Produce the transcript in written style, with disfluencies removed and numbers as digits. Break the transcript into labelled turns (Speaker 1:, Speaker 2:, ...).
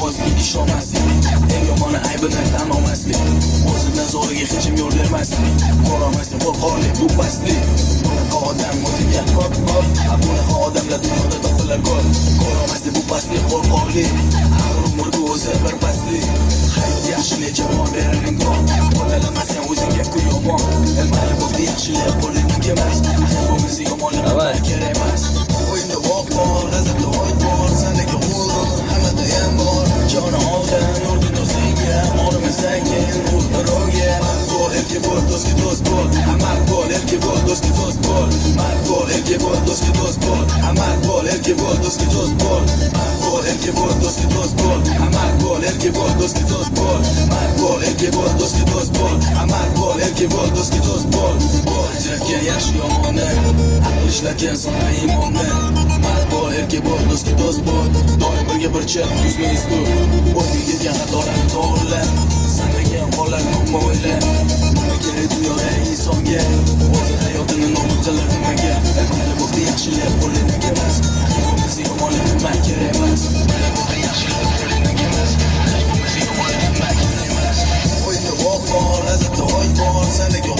Speaker 1: o'ziga ishonmaslik, eng yomoni aybini tan olmaslik, o'zidan zo'riga hech kim yo'l bermaslik, ko'rolmaslik, qo'rqoqlik, bu pastlik. Bunaqa odam o'ziga hop, bunaqa odamlar dunyoda topilar ko'p. Ko'rolmaslik, bu pastlik, qo'rqoqlik, axir umrga o'zi bir pastlik. Hayot yaxshilik javob berar imkon, qo'llalamasang o'zingga ku yomon. Mayli bo'ldi yaxshilik qo'lingdan kelmas, bo'lmasa yomonlik kerak emas. O'yinda voq bor, g'azabda oy bor, sendagi g'urur hammada ham bor. Joni oldan urdi do'stiga, olmasakin ur birovga. Bo'l erki bo'l, do'stga do'st bo'l, mard bo'l, erki bo'l, do'stga do'st bo'l. Mard bo'l, erki bo'l, do'stga do'st bo'l, mard bo'l, erki bo'l, do'stga do'st bo'l. Mard bo'l, erki bo'l, do'stga do'st bo'l, mard bo'l, erki bo'l, do'stga do'st bo'l. Mard bo'l, erki bo'l, do'stga do'st bo'l, mard bo'l, erki bo'l, do'stga do'st bo'l. Ajratgan yaxshi yomonni, aql ishlatgan so'na iymonni. Mard bo'l, erki bo'l, do'stga do'st bo'l, doim birga bir chap yuzma istur. O'zga ketgan xatolarni to'g'rila, sanmagan hollarni nima o'yla. Nima kerak dunyoda insonga, o'zi hayotini nobud qilar nimaga. Mayli bo'ldi yaxshilik qo'lingdan kelmas, bo'lmasa yomonlik nima kerak emas. Mayli bo'ldi yaxshilik qo'lingdan kelmas, bo'lmasa yomonlik nima kerak emas. O'yinda voq bor, g'azabda oy bor, sendagi